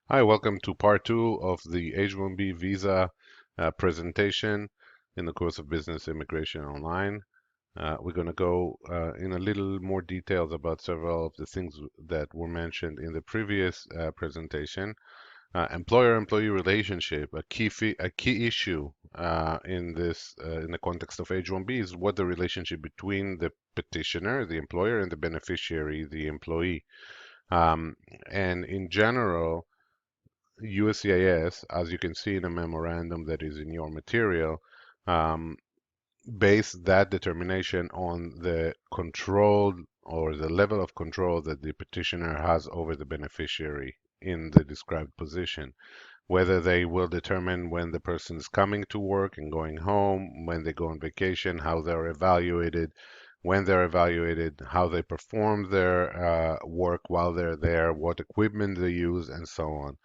Hi, welcome to part two of the H-1B visa presentation in the course of Business Immigration Online. We're going to go in a little more details about several of the things that were mentioned in the previous presentation. Employer-employee relationship, a key issue in the context of H-1B is what the relationship between the petitioner, the employer, and the beneficiary, the employee. Um, and in general, USCIS, as you can see in a memorandum that is in your material, um, base that determination on the control or the level of control that the petitioner has over the beneficiary in the described position. Whether they will determine when the person is coming to work and going home, when they go on vacation, how they're evaluated, when they're evaluated, how they perform their work while they're there, what equipment they use, and so on.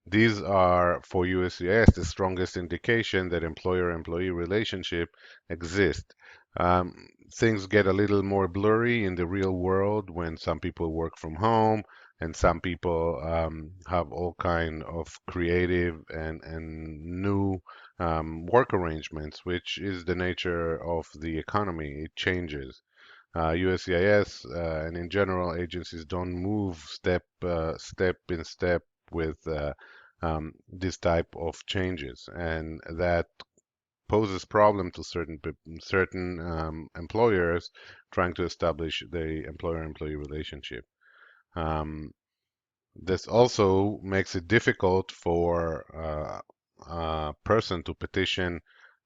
These are, for USCIS, the strongest indication that employer-employee relationship exists. Things get a little more blurry in the real world when some people work from home and some people have all kind of creative and new work arrangements, which is the nature of the economy. It changes. USCIS and in general agencies don't move step in step with this type of changes, and that poses problem to certain employers trying to establish the employer-employee relationship. Um, this also makes it difficult for a person to petition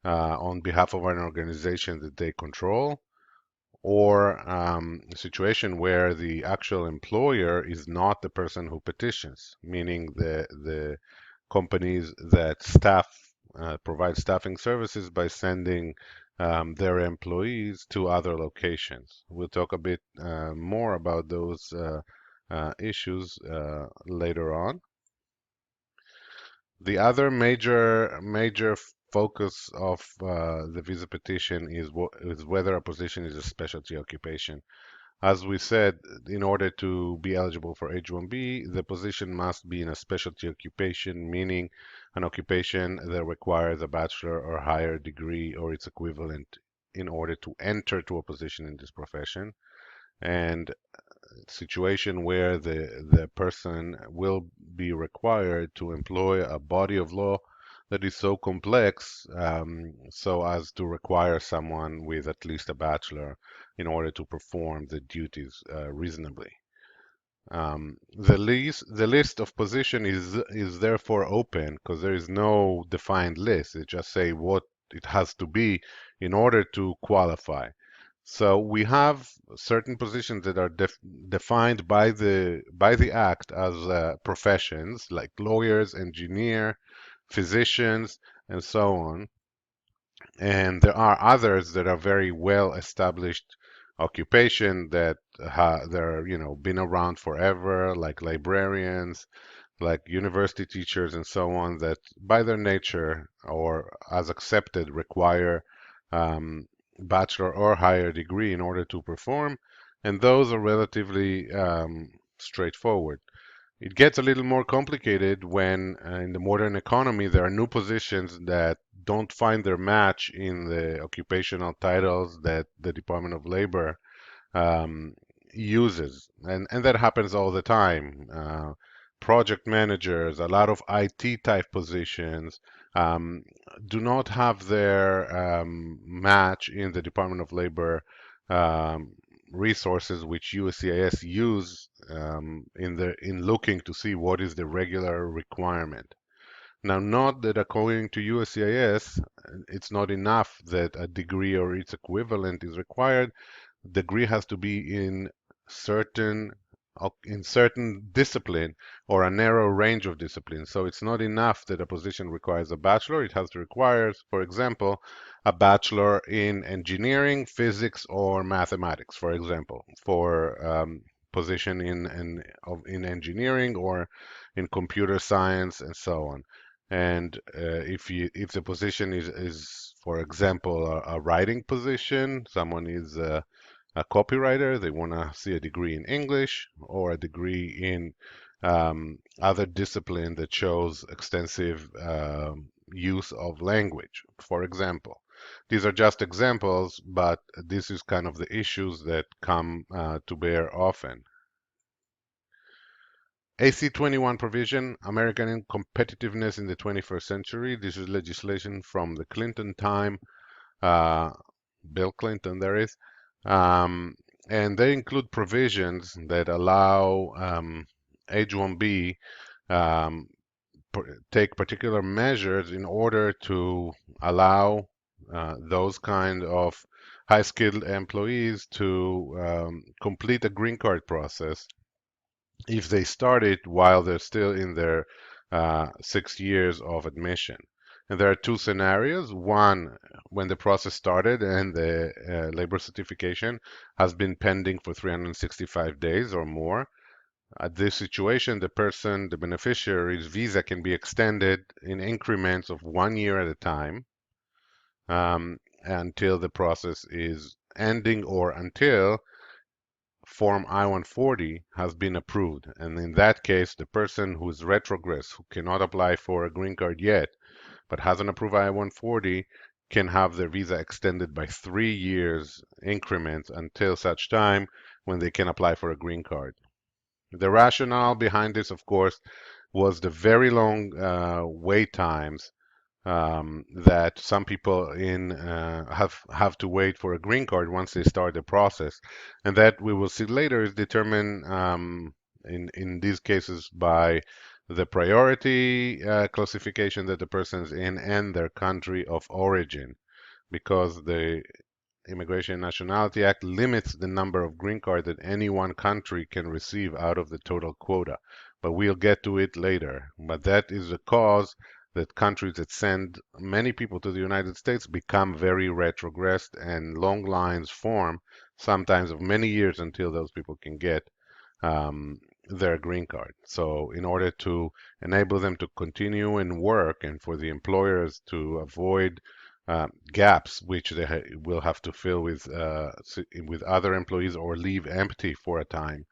on behalf of an organization that they control, or a situation where the actual employer is not the person who petitions, meaning the companies that provide staffing services by sending their employees to other locations. We'll talk a bit more about those issues later on. The other major focus of the visa petition is whether a position is a specialty occupation. As we said, in order to be eligible for H-1B, the position must be in a specialty occupation, meaning an occupation that requires a bachelor or higher degree or its equivalent in order to enter to a position in this profession. And situation where the person will be required to employ a body of law that is so complex so as to require someone with at least a bachelor in order to perform the duties reasonably. The list of position is therefore open because there is no defined list. It just say what it has to be in order to qualify. So we have certain positions that are defined by the act as professions like lawyers, engineer, physicians, and so on. And there are others that are very well established occupation that they're been around forever, like librarians, like university teachers, and so on, that by their nature or as accepted require bachelor or higher degree in order to perform, and those are relatively straightforward. It gets a little more complicated when in the modern economy there are new positions that don't find their match in the occupational titles that the Department of Labor uses, and that happens all the time. Project managers, a lot of IT type positions um, do not have their match in the Department of Labor um, resources, which USCIS use in looking to see what is the regular requirement. Now, not that according to USCIS, it's not enough that a degree or its equivalent is required. Degree has to be certain in certain discipline or a narrow range of disciplines. So it's not enough that a position requires a bachelor. It has to require, for example, a bachelor in engineering, physics, or mathematics, for example, for position in engineering or in computer science and so on. And if the position is for example a writing position, someone is a copywriter, they want to see a degree in English or a degree in other discipline that shows extensive use of language. For example, these are just examples, but this is kind of the issues that come to bear often. AC 21 provision, American competitiveness in the 21st century. This is legislation from the Clinton time, uh, Bill Clinton, there is. Um, and they include provisions that allow H-1B um, take particular measures in order to allow those kind of high-skilled employees to complete a green card process if they start it while they're still in their 6 years of admission. And there are two scenarios. One, when the process started and the labor certification has been pending for 365 days or more. At this situation, the person, the beneficiary's visa can be extended in increments of 1 year at a time until the process is ending or until Form I-140 has been approved. And in that case, the person who is retrogress, who cannot apply for a green card yet, but has an approved I-140, can have their visa extended by 3 years increments until such time when they can apply for a green card. The rationale behind this, of course, was the very long wait times that some people in have to wait for a green card once they start the process, and that we will see later is determined in these cases by the priority classification that the person's in and their country of origin, because the Immigration and Nationality Act limits the number of green cards that any one country can receive out of the total quota. But we'll get to it later. But that is the cause that countries that send many people to the United States become very retrogressed and long lines form, sometimes of many years until those people can get their green card. So in order to enable them to continue and work and for the employers to avoid gaps which they will have to fill with other employees or leave empty for a time.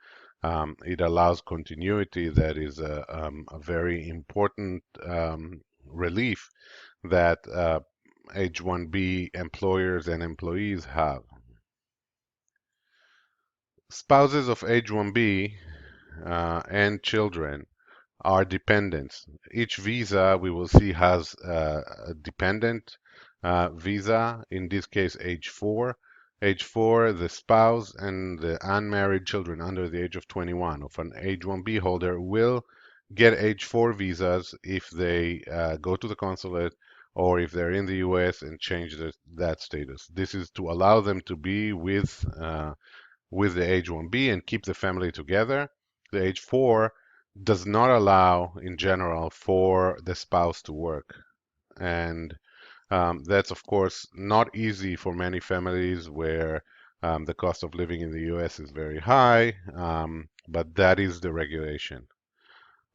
It allows continuity that is a very important relief that H-1B employers and employees have. Spouses of H-1B and children are dependents. Each visa we will see has a dependent visa, in this case H4. H4, the spouse and the unmarried children under the age of 21 of an H1B holder will get H4 visas if they go to the consulate or if they're in the US and change that status. This is to allow them to be with the H1B and keep the family together. The H4 does not allow, in general, for the spouse to work. And that's, of course, not easy for many families where the cost of living in the US is very high, but that is the regulation.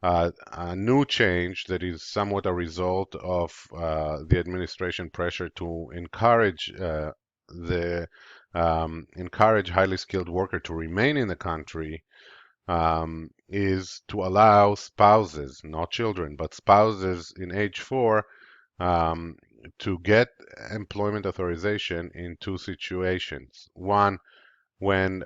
A new change that is somewhat a result of the administration pressure to the encourage highly skilled worker to remain in the country is to allow spouses, not children, but spouses in H4 um, to get employment authorization in two situations. One, when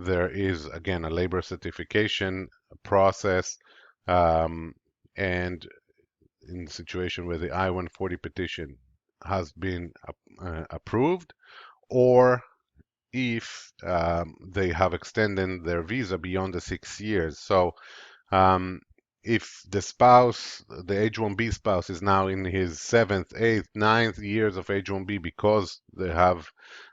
there is, again, a labor certification process, and in the situation where the I-140 petition has been approved, or if they have extended their visa beyond the 6 years. So um, if the spouse, the H-1B spouse, is now in his seventh, eighth, ninth years of H-1B because they have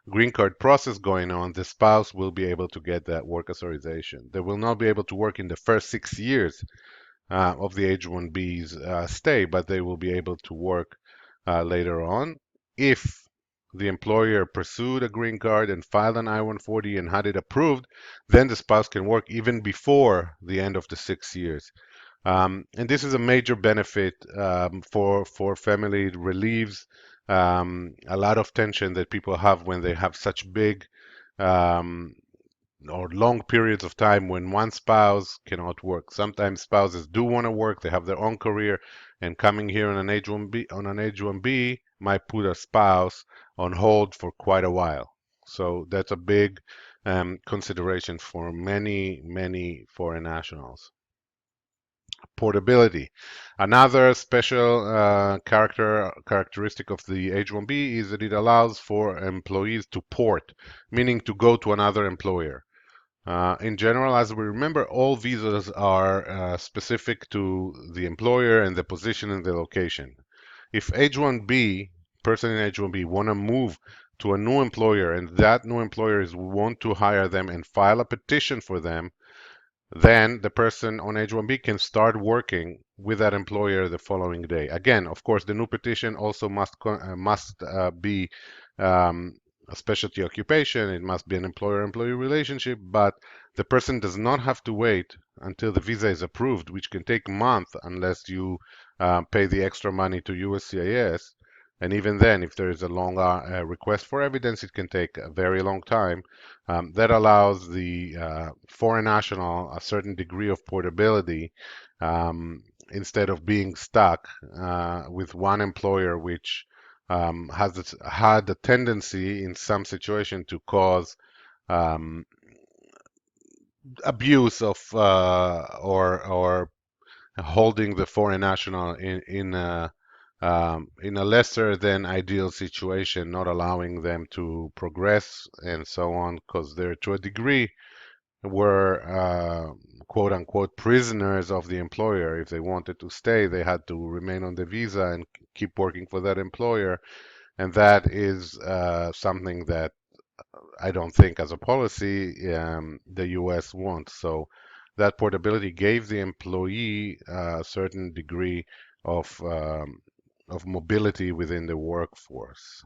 green card process going on, the spouse will be able to get that work authorization. They will not be able to work in the first 6 years of the H-1B's stay, but they will be able to work later on. If the employer pursued a green card and filed an I-140 and had it approved, then the spouse can work even before the end of the 6 years. And this is a major benefit for family. It relieves a lot of tension that people have when they have such big um, or long periods of time when one spouse cannot work. Sometimes spouses do want to work, they have their own career, and coming here on an H1B might put a spouse on hold for quite a while. So that's a big consideration for many foreign nationals. Portability. Another special characteristic of the H-1B is that it allows for employees to port, meaning to go to another employer. In general, as we remember, all visas are specific to the employer and the position and the location. If H-1B, person in H-1B want to move to a new employer and that new employer is want to hire them and file a petition for them, then the person on H-1B can start working with that employer the following day. Again, of course, the new petition also must be a specialty occupation. It must be an employer-employee relationship, but the person does not have to wait until the visa is approved, which can take months unless you pay the extra money to USCIS. And even then, if there is a long request for evidence, it can take a very long time. That allows the foreign national a certain degree of portability instead of being stuck with one employer, which had a tendency in some situation to cause um, abuse of or holding the foreign national in a lesser than ideal situation, not allowing them to progress and so on, because they're to a degree were quote unquote prisoners of the employer. If they wanted to stay, they had to remain on the visa and keep working for that employer. And that is something that I don't think, as a policy, the US wants. So that portability gave the employee a certain degree of mobility within the workforce.